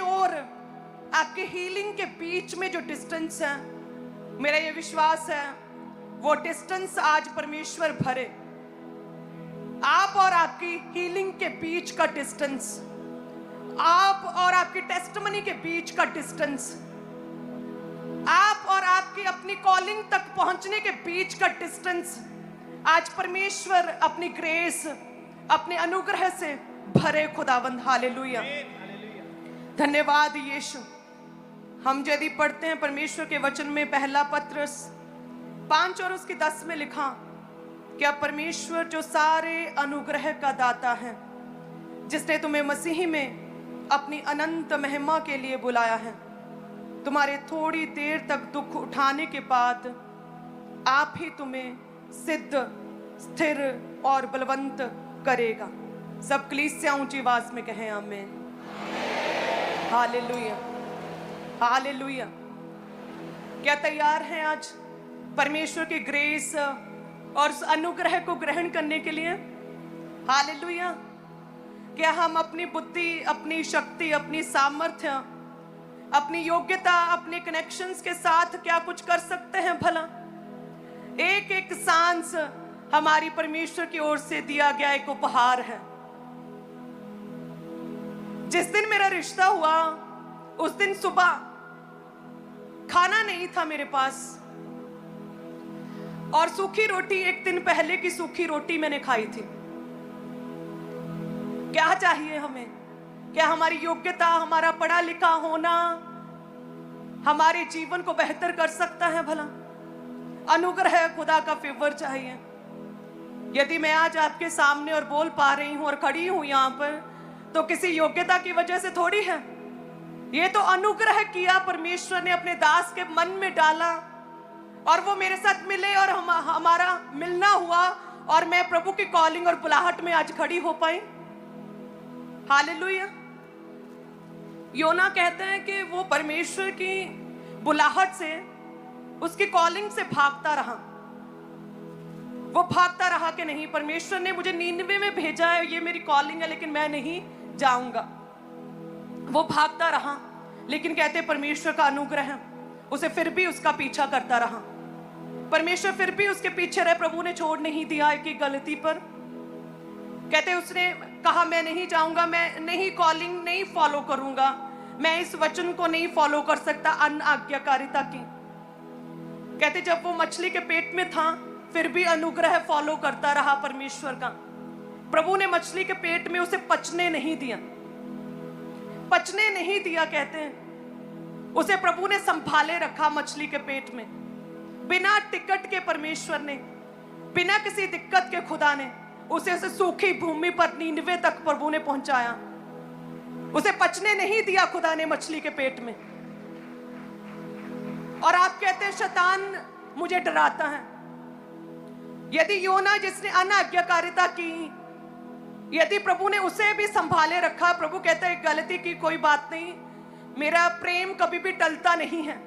और आपके हीलिंग के बीच में जो डिस्टेंस है, मेरा ये विश्वास है वो डिस्टेंस आज परमेश्वर भरे। आप और आपकी हीलिंग के बीच का डिस्टेंस, आप और आपकी टेस्टिमनी के बीच का डिस्टेंस, आप और आपकी अपनी कॉलिंग तक पहुंचने के बीच का डिस्टेंस आज परमेश्वर अपनी ग्रेस, अपने अनुग्रह से भरे खुदावंद। हालेलुया, धन्यवाद यीशु। हम यदि पढ़ते हैं परमेश्वर के वचन में, पहला पत्रस 5 और उसकी 10 में लिखा कि अब परमेश्वर जो सारे अनुग्रह का दाता है, जिसने तुम्हें मसीह में अपनी अनंत महिमा के लिए बुलाया है, तुम्हारे थोड़ी देर तक दुख उठाने के बाद आप ही तुम्हें सिद्ध, स्थिर और बलवंत करेगा। सब कलीसिया ऊंची आवाज में कहें आमीन। Hallelujah, hallelujah. क्या तैयार हैं आज परमेश्वर की ग्रेस और उस अनुग्रह को ग्रहण करने के लिए? हालेलुया। क्या हम अपनी बुद्धि, अपनी शक्ति, अपनी सामर्थ्य, अपनी योग्यता, अपने कनेक्शंस के साथ क्या कुछ कर सकते हैं भला? एक एक सांस हमारी परमेश्वर की ओर से दिया गया एक उपहार है। जिस दिन मेरा रिश्ता हुआ उस दिन सुबह खाना नहीं था मेरे पास, और सूखी रोटी, एक दिन पहले की सूखी रोटी मैंने खाई थी। क्या चाहिए हमें? क्या हमारी योग्यता, हमारा पढ़ा लिखा होना हमारे जीवन को बेहतर कर सकता है भला? अनुग्रह, खुदा का फेवर चाहिए। यदि मैं आज आपके सामने और बोल पा रही हूं और खड़ी हूं यहाँ पर, तो किसी योग्यता की वजह से थोड़ी है। ये तो अनुग्रह किया परमेश्वर ने, अपने दास के मन में डाला और वो मेरे साथ मिले और हमारा मिलना हुआ और मैं प्रभु की कॉलिंग और बुलाहट में आज खड़ी हो पाई। हालेलुया। योना कहते हैं कि वो परमेश्वर की बुलाहट से, उसकी कॉलिंग से भागता रहा। वो भागता रहा कि नहीं, परमेश्वर ने मुझे नीनवे में भेजा है, ये मेरी कॉलिंग है, लेकिन मैं नहीं जाऊंगा। वो भागता रहा, लेकिन कहते परमेश्वर का अनुग्रह है, उसे फिर भी उसका पीछा करता रहा। परमेश्वर फिर भी उसके पीछे रहे, प्रभु ने छोड़ नहीं दिया एक ही गलती पर। कहते उसने कहा मैं नहीं जाऊंगा, मैं नहीं कॉलिंग नहीं फॉलो करूंगा, मैं इस वचन को नहीं फॉलो कर सकता अनाज्ञाकारिता की। कहते जब वो मछली के पेट में था फिर भी अनुग्रह फॉलो करता रहा परमेश्वर का। प्रभु ने मछली के पेट में उसे पचने नहीं दिया, पचने नहीं दिया। कहते हैं उसे प्रभु ने संभाले रखा मछली के पेट में। बिना टिकट के परमेश्वर ने, बिना किसी दिक्कत के खुदा ने उसे सूखी भूमि पर नीनवे तक प्रभु ने पहुंचाया। उसे पचने नहीं दिया खुदा ने मछली के पेट में। और आप कहते हैं शैतान मुझे डराता है। यदि योना जिसने अनाज्ञाकारिता की, यदि प्रभु ने उसे भी संभाले रखा, प्रभु कहता है गलती की कोई बात नहीं, मेरा प्रेम कभी भी टलता नहीं है।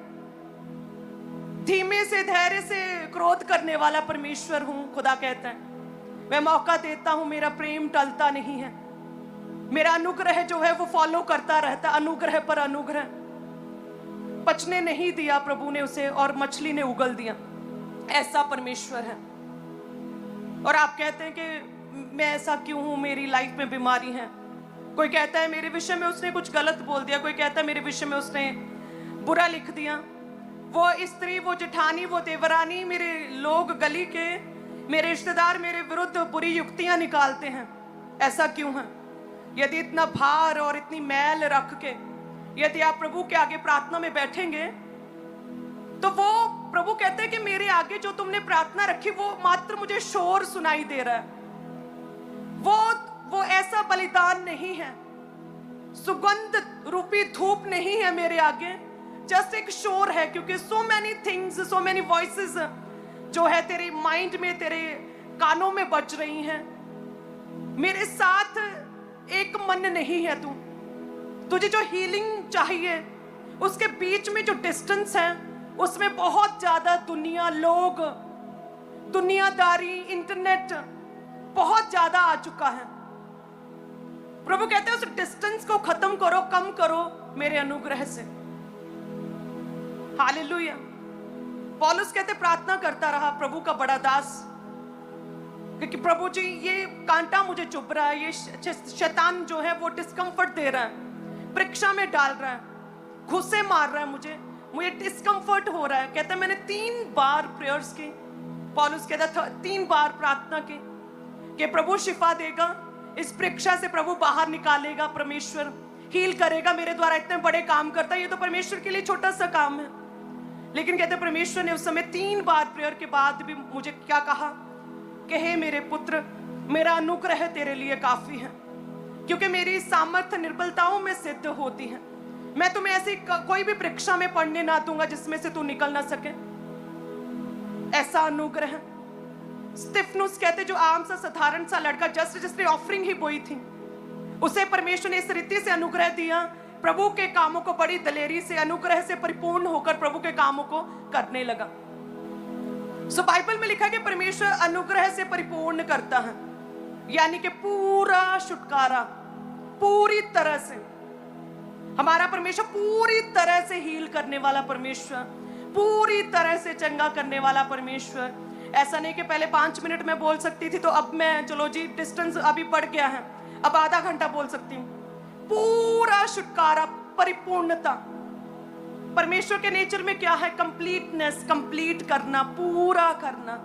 धीमे से, धैर्य से क्रोध करने वाला परमेश्वर हूं, खुदा कहता है। मैं मौका देता हूं, मेरा प्रेम टलता नहीं है। मेरा अनुग्रह जो है वो फॉलो करता रहता, अनुग्रह पर अनुग्रह। पचने नहीं दिया प्रभु ने उसे और मछली ने उगल दिया। ऐसा परमेश्वर है। और आप कहते हैं कि मैं ऐसा क्यों हूं, मेरी लाइफ में बीमारी है। कोई कहता है मेरे विषय में उसने कुछ गलत बोल दिया, कोई कहता है मेरे विषय में उसने बुरा लिख दिया। वो स्त्री, वो जेठानी, वो देवरानी, मेरे लोग गली के, मेरे रिश्तेदार मेरे विरुद्ध बुरी युक्तियां निकालते हैं। ऐसा क्यों है? यदि इतना भार और इतनी मैल रख के यदि आप प्रभु के आगे प्रार्थना में बैठेंगे, तो वो प्रभु कहते हैं कि मेरे आगे जो तुमने प्रार्थना रखी वो मात्र मुझे शोर सुनाई दे रहा है। वो ऐसा बलिदान नहीं है, सुगंध रूपी धूप नहीं है मेरे आगे, जस्ट एक शोर है। क्योंकि so many things, so many voices जो है तेरे माइंड में, तेरे कानों में बज रही हैं। मेरे साथ एक मन नहीं है। तुझे जो हीलिंग चाहिए उसके बीच में जो डिस्टेंस है उसमें बहुत ज्यादा दुनिया, लोग, दुनियादारी, इंटरनेट बहुत ज्यादा आ चुका है। प्रभु कहते हैं उस डिस्टेंस को खत्म करो, कम कम करो मेरे अनुग्रह से। हालेलुया। पौलुस कहते प्रार्थना करता रहा प्रभु का बड़ा दास, क्योंकि प्रभु जी ये कांटा मुझे चुभ रहा है, ये शैतान जो है वो डिस्कम्फर्ट दे रहा है, परीक्षा में डाल रहा है, घुसे मार रहा है, मुझे डिस्कम्फर्ट हो रहा है। कहता है मैंने 3 बार प्रेयर्स की, पौलुस कहता था 3 बार प्रार्थना की कि प्रभु शिफा देगा, इस परीक्षा से प्रभु बाहर निकालेगा, परमेश्वर हील करेगा, मेरे द्वारा इतने बड़े काम करता है, ये तो परमेश्वर के लिए छोटा सा काम है। लेकिन कहते परमेश्वर ने उस समय 3 बार प्रेयर के बाद भी मुझे क्या कहा कि हे मेरे पुत्र, मेरा अनुग्रह तेरे लिए काफी है, क्योंकि मेरी सामर्थ्य निर्बलताओं में सिद्ध होती है। मैं तुम्हें ऐसी कोई भी परीक्षा में पढ़ने ना दूंगा जिसमें से तू निकल ना सके। ऐसा अनुग्रह। स्तिफनुस कहते जो आम सा साधारण सा लड़का जस्ट जिसने ऑफरिंग ही बोई थी, उसे परमेश्वर ने इस रीति से अनुग्रह दिया, प्रभु के कामों को बड़ी दलेरी से अनुग्रह से परिपूर्ण होकर प्रभु के कामों को करने लगा। सो बाइबल में लिखा है कि परमेश्वर अनुग्रह से परिपूर्ण करता है, यानी कि पूरा छुटकारा, पूरी तरह से हमारा परमेश्वर पूरी तरह से हील करने वाला परमेश्वर, पूरी तरह से चंगा करने वाला परमेश्वर। ऐसा नहीं कि पहले 5 मिनट में बोल सकती थी तो अब मैं चलो जी डिस्टेंस अभी बढ़ गया है, अब आधा घंटा बोल सकती हूँ। पूरा छुटकारा, परिपूर्णता। परमेश्वर के नेचर में क्या है? कंप्लीटनेस, कंप्लीट करना, पूरा करना,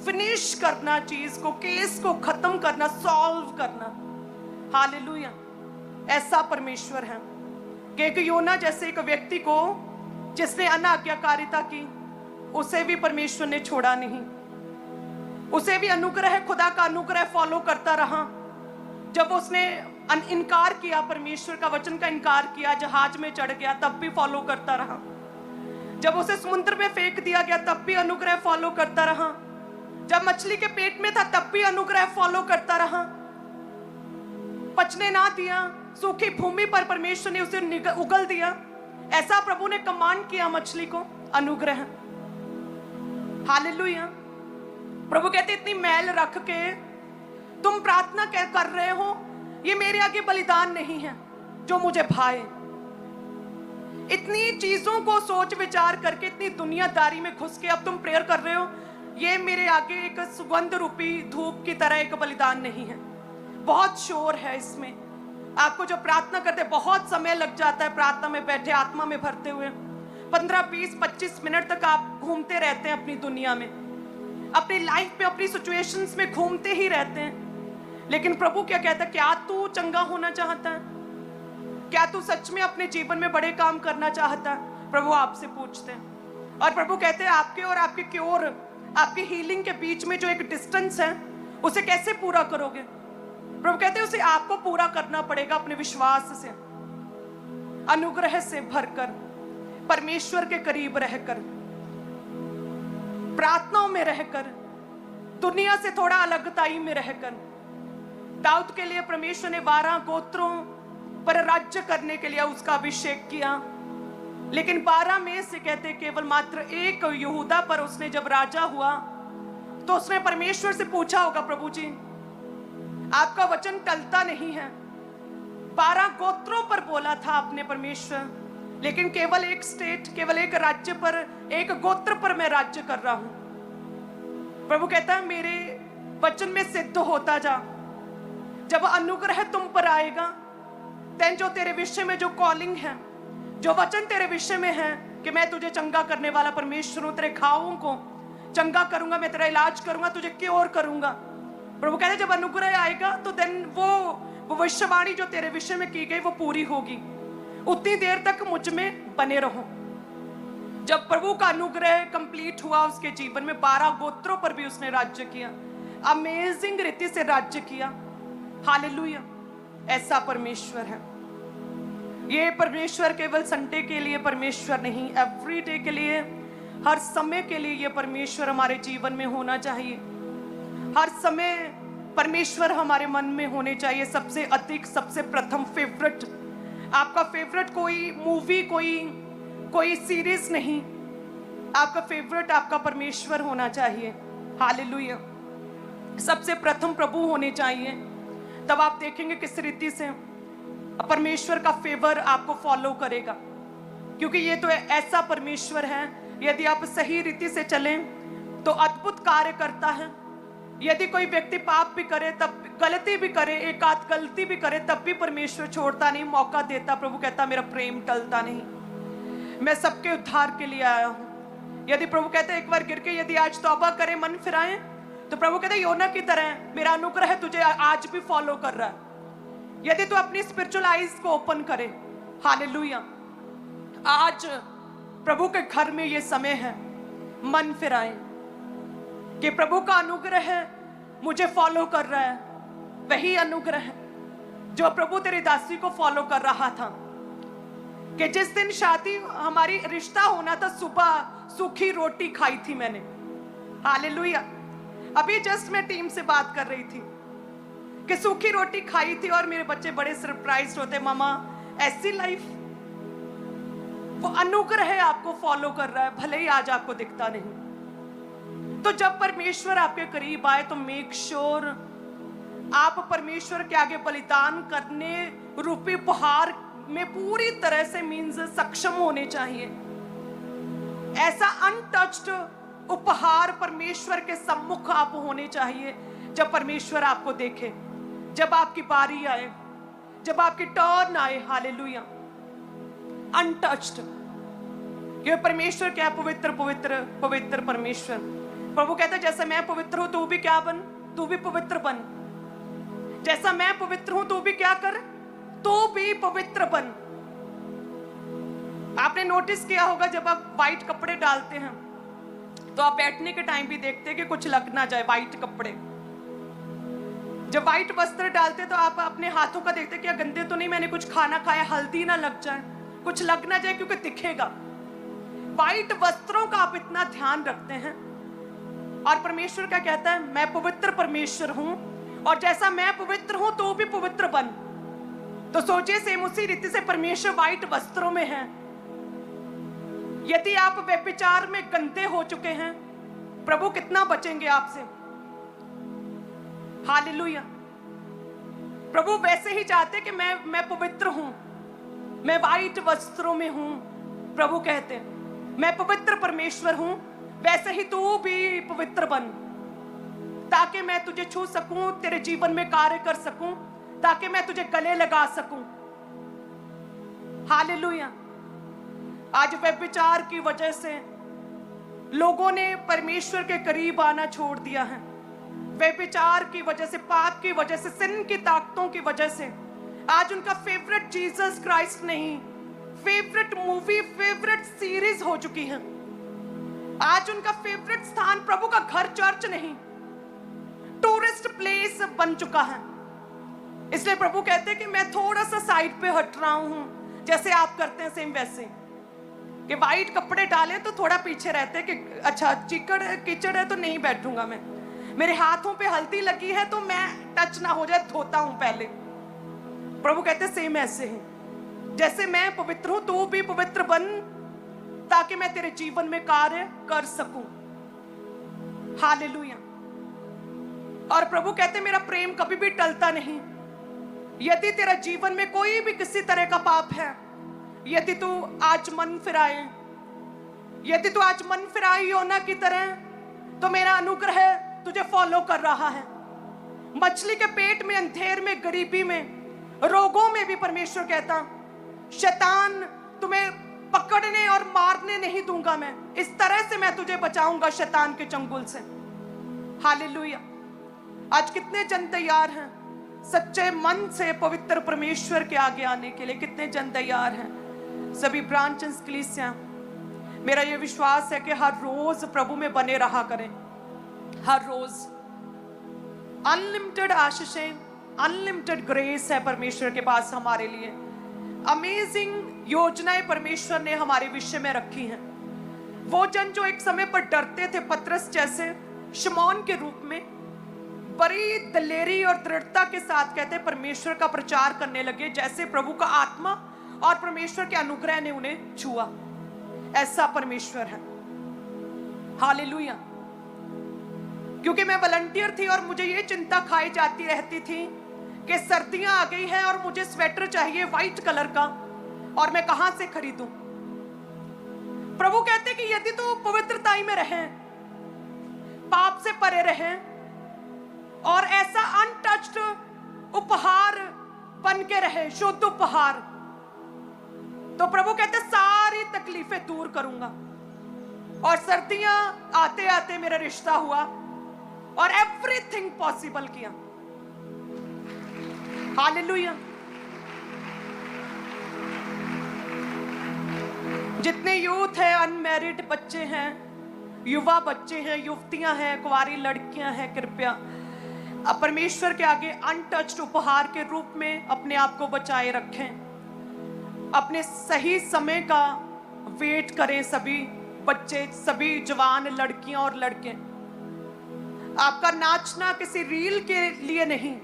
फिनिश करना, चीज को, केस को खत्म करना, सॉल्व करना। हालेलुया। ऐसा परमेश्वर है कि एक योना जैसे एक व्यक्ति को जिसने अनाज्ञाकारिता की, उसे भी परमेश्वर ने छोड़ा नहीं, उसे भी अनुग्रह, खुदा का अनुग्रह फॉलो करता रहा। जब उसने इनकार किया, परमेश्वर का वचन का इनकार किया, जहाज में चढ़ गया, तब भी फॉलो करता रहा। जब उसे समुद्र में फेंक दिया गया, तब भी अनुग्रह फॉलो करता रहा। जब मछली के पेट में था, तब भी अनुग्रह फॉलो करता रहा। पचने ना दिया, सूखी भूमि पर परमेश्वर ने उसे उगल दिया। ऐसा प्रभु ने कमांड किया मछली को, अनुग्रह। हालेलुया। प्रभु कहते इतनी मैल रख के तुम प्रार्थना कर रहे हो, ये मेरे आगे बलिदान नहीं है जो मुझे भाए। इतनी चीजों को सोच विचार करके, इतनी दुनियादारी में घुस के अब तुम प्रेयर कर रहे हो, ये मेरे आगे एक सुगंध रूपी धूप की तरह एक बलिदान नहीं है। बहुत शोर है इसमें। आपको जो प्रार्थना करते बहुत समय लग जाता है, प्रार्थना में बैठे आत्मा में भरते हुए 15, 20, 25 मिनट तक आप घूमते रहते हैं अपनी दुनिया में, अपनी लाइफ में, अपनी सिचुएशंस में घूमते ही रहते हैं। लेकिन प्रभु क्या कहता है? क्या तू चंगा होना चाहता है? क्या तू सच में अपने जीवन में बड़े काम करना चाहता है? प्रभु आपसे पूछते हैं। और प्रभु कहते हैं आपके और आपके क्योर, आपकी हीलिंग के बीच में जो एक डिस्टेंस है, उसे कैसे पूरा करोगे? प्रभु कहते हैं उसे आपको पूरा करना पड़ेगा अपने विश्वास से, अनुग्रह से भरकर, परमेश्वर के करीब रहकर, प्रार्थनाओं में रहकर, दुनिया से थोड़ा अलगताई में रहकर। दाऊद के लिए परमेश्वर ने 12 गोत्रों पर राज्य करने के लिए उसका अभिषेक किया, लेकिन 12 में से कहते केवल मात्र एक यहूदा पर उसने जब राजा हुआ तो उसने परमेश्वर से पूछा होगा, प्रभु जी आपका वचन टलता नहीं है। 12 गोत्रों पर बोला था आपने परमेश्वर, लेकिन केवल एक स्टेट, केवल एक राज्य पर, एक गोत्र पर मैं राज्य कर रहा हूं। प्रभु कहता है मेरे वचन में सिद्ध होता जा। जब अनुग्रह तुम पर आएगा, तेन जो तेरे विषय में जो कॉलिंग है, जो वचन तेरे विषय में है कि मैं तुझे चंगा करने वाला परमेश्वर हूं, तेरे घावों को चंगा करूंगा, मैं तेरा इलाज करूंगा, तुझे क्योर करूंगा। प्रभु कहते जब अनुग्रह आएगा तो देन वो भविष्यवाणी जो तेरे विषय में की गई वो पूरी होगी। उतनी देर तक मुझ में बने रहो। जब प्रभु का अनुग्रह कंप्लीट हुआ उसके जीवन में, 12 गोत्रों पर भी उसने राज्य किया, अमेजिंग रीति से राज्य किया। हालेलुया। ऐसा परमेश्वर है। ये परमेश्वर केवल संडे के लिए परमेश्वर नहीं, एवरीडे के लिए, हर समय के लिए ये परमेश्वर हमारे जीवन में होना चाहिए। हर समय परमेश्वर हमारे मन में होने चाहिए। सबसे अधिक, सबसे प्रथम फेवरेट, आपका फेवरेट कोई मूवी, कोई सीरीज नहीं, आपका फेवरेट आपका परमेश्वर होना चाहिए। हालेलुया। सबसे प्रथम प्रभु होने चाहिए। तब आप देखेंगे किस रीति से परमेश्वर का फेवर आपको फॉलो करेगा, क्योंकि ये तो ऐसा परमेश्वर है, यदि आप सही रीति से चलें तो अद्भुत कार्य करता है। यदि कोई व्यक्ति पाप भी करे, तब गलती भी करे, एक आध गलती भी करे, तब भी परमेश्वर छोड़ता नहीं, मौका देता। प्रभु कहता मेरा प्रेम टलता नहीं, मैं सबके उद्धार के लिए आया हूं। यदि प्रभु कहते एक बार गिर के यदि आज तौबा करे, मन फिराए, तो प्रभु कहते योना की तरह मेरा अनुग्रह तुझे आज भी फॉलो कर रहा है। यदि तू अपनी स्पिरिचुअल आईज को ओपन करे, हालेलुया, आज प्रभु के घर में ये समय है, मन फिराए कि प्रभु का अनुग्रह मुझे फॉलो कर रहा है। वही अनुग्रह है जो प्रभु तेरी दासी को फॉलो कर रहा था, कि जिस दिन शादी हमारी रिश्ता होना था, सुबह सूखी रोटी खाई थी मैंने, हालेलुया। अभी जस्ट मैं टीम से बात कर रही थी कि सूखी रोटी खाई थी, और मेरे बच्चे बड़े सरप्राइज होते, मामा ऐसी लाइफ। वो अनुग्रह आपको फॉलो कर रहा है, भले ही आज आपको दिखता नहीं। तो जब परमेश्वर आपके करीब आए तो मेक श्योर आप परमेश्वर के आगे बलिदान करने रूपी उपहार में पूरी तरह से मीन्स सक्षम होने चाहिए। ऐसा अनटच्ड उपहार परमेश्वर के सम्मुख आप होने चाहिए। जब परमेश्वर आपको देखे, जब आपकी बारी आए, जब आपकी टर्न आए, हालेलुया, अनटच्ड। ये परमेश्वर क्या, पवित्र पवित्र पवित्र परमेश्वर। प्रभु कहता है जैसा मैं पवित्र हूं तू भी क्या बन, तू भी पवित्र बन। जैसा मैं पवित्र हूं तू भी क्या कर, तू भी पवित्र बन। आपने नोटिस किया होगा जब आप व्हाइट कपड़े डालते हैं तो आप बैठने के टाइम भी देखते हैं कि कुछ लग ना जाए। व्हाइट कपड़े, जब व्हाइट वस्त्र डालते तो आप अपने हाथों का देखते क्या गंदे तो नहीं, मैंने कुछ खाना खाया, हल्दी ना लग जाए, कुछ लग ना जाए, क्योंकि दिखेगा। व्हाइट वस्त्रों का आप इतना ध्यान रखते हैं। और परमेश्वर क्या कहता है, मैं पवित्र परमेश्वर हूं, और जैसा मैं पवित्र हूं तो भी पवित्र बन। तो सोचिए सेम उसी रीति से परमेश्वर व्हाइट वस्त्रों में है। यदि आप व्यभिचार में गंदे हो चुके हैं, प्रभु कितना बचेंगे आपसे, हालेलुया। प्रभु वैसे ही चाहते कि मैं पवित्र हूं, मैं व्हाइट वस्त्रों में हूं। प्रभु कहते हैं मैं पवित्र परमेश्वर हूं, वैसे ही तू भी पवित्र बन, ताकि मैं तुझे छू सकूं, तेरे जीवन में कार्य कर सकूं, ताकि मैं तुझे गले लगा सकूं, हालेलुया। आज व्यभिचार की वजह से लोगों ने परमेश्वर के करीब आना छोड़ दिया है। व्यभिचार की वजह से, पाप की वजह से, सिन की ताकतों की वजह से आज उनका फेवरेट जीसस क्राइस्ट नहीं, फेवरेट मूवी, फेवरेट सीरीज हो चुकी है। आज उनका फेवरेट स्थान प्रभु का घर, चर्च नहीं, टूरिस्ट प्लेस बन चुका है। इसलिए प्रभु कहते हैं कि मैं थोड़ा सा साइड पे हट रहा हूं, जैसे आप करते हैं सेम वैसे, कि व्हाइट कपड़े डाले तो थोड़ा पीछे रहते कि अच्छा चिकड़ कीचड़ है तो नहीं बैठूंगा मैं, मेरे हाथों पे हल्दी लगी है तो मैं टच ना हो जाए, धोता हूं पहले। प्रभु कहते हैं सेम ऐसे ही, जैसे मैं पवित्र हूं तू भी पवित्र बन, ताकि मैं तेरे जीवन में कार्य कर सकूं, हालेलुया। और प्रभु कहते मेरा प्रेम कभी भी टलता नहीं। यदि तेरा जीवन में कोई भी किसी तरह का पाप है, यदि तू आज मन फिराए, यदि तू आज मन फिराई योना की तरह, तो मेरा अनुग्रह तुझे फॉलो कर रहा है। मछली के पेट में, अंधेर में, गरीबी में, रोगों में भी परमेश्वर कहता शैतान तुम्हें पकड़ने और मारने नहीं दूंगा, मैं इस तरह से मैं तुझे बचाऊंगा शैतान के चंगुल से, हालेलुया। आज कितने जन तैयार हैं सच्चे मन से पवित्र परमेश्वर के आगे आने के लिए? कितने जन तैयार हैं? सभी ब्रांचेस कलीसिया, मेरा यह विश्वास है कि हर रोज प्रभु में बने रहा करें, हर रोज। अनलिमिटेड आशीषें, अनलिमिटेड ग्रेस है परमेश्वर के पास हमारे लिए। अमेजिंग योजनाएं परमेश्वर ने हमारे विषय में रखी हैं। वो जन जो एक समय पर डरते थे, पतरस जैसे, शमौन के रूप में बड़ी दलेरी और दृढ़ता के साथ कहते परमेश्वर का प्रचार करने लगे, जैसे प्रभु का आत्मा और परमेश्वर के अनुग्रह ने उन्हें छुआ। ऐसा परमेश्वर है, हालेलुया। क्योंकि मैं वॉलंटियर थी और मुझे ये चिंता खाई जाती रहती थी कि सर्दियां आ गई है और मुझे स्वेटर चाहिए व्हाइट कलर का, और मैं कहां से खरीदूं। प्रभु कहते कि यदि तू पवित्रताई में रहे, पाप से परे रहे और ऐसा अनटच्ड उपहार बन के रहे, शुद्ध उपहार, तो प्रभु कहते सारी तकलीफें दूर करूंगा। और सर्दियां आते आते मेरा रिश्ता हुआ और एवरीथिंग पॉसिबल किया। हालेलुया। जितने यूथ है, अनमैरिड बच्चे हैं, युवा बच्चे हैं, युवतियां हैं, कुंवारी लड़कियां हैं, कृपया अब परमेश्वर के आगे अनटच्ड उपहार के रूप में अपने आप को बचाए रखें। अपने सही समय का वेट करें सभी बच्चे, सभी जवान लड़कियां और लड़के। आपका नाचना किसी रील के लिए नहीं,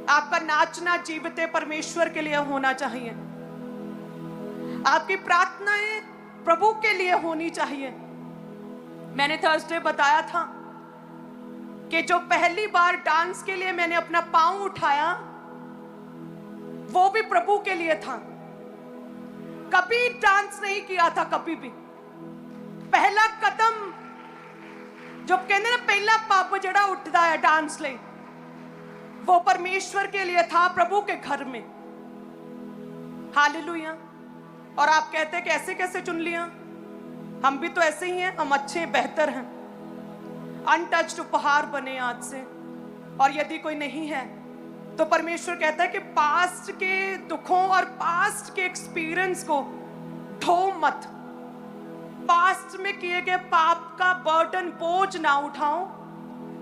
आपका नाचना जीवते परमेश्वर के लिए होना चाहिए। आपकी प्रार्थनाएं प्रभु के लिए होनी चाहिए। मैंने थर्सडे बताया था कि जो पहली बार डांस के लिए मैंने अपना पांव उठाया वो भी प्रभु के लिए था। कभी डांस नहीं किया था, कभी भी। पहला कदम जो कहते ना, पहला पाप जड़ा उठता है डांस ले, वो परमेश्वर के लिए था, प्रभु के घर में। हालेलुया। और आप कहते हैं कैसे कैसे चुन लिया? हम भी तो ऐसे ही हैं, हम अच्छे बेहतर हैं, अनटच्ड उपहार बने आज से। और यदि कोई नहीं है तो परमेश्वर कहता है कि पास्ट के दुखों और पास्ट के एक्सपीरियंस को ढो मत। पास्ट में किए गए पाप का बर्डन, बोझ ना उठाओ।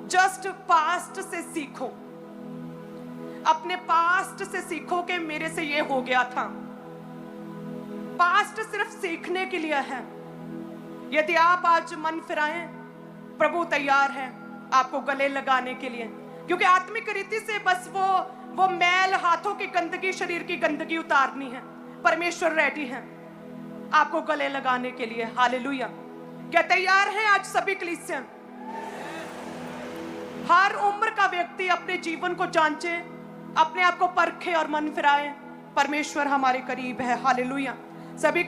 जस्ट पास्ट से सीखो, अपने पास्ट से सीखो कि मेरे से ये हो गया था। पास्ट सिर्फ सीखने के लिए है। यदि आप आज मन फिराएं, प्रभु तैयार है आपको गले लगाने के लिए, क्योंकि आत्मिक रीति से बस वो मैल, हाथों की गंदगी, शरीर की गंदगी उतारनी है। परमेश्वर रेडी है आपको गले लगाने के लिए। हालेलुया। क्या तैयार हैं आज सभी कलीसिया? हर उम्र का व्यक्ति अपने जीवन को जांचे, अपने आप को परखे और मन फिराए। परमेश्वर हमारे करीब है। हालेलुया। सभी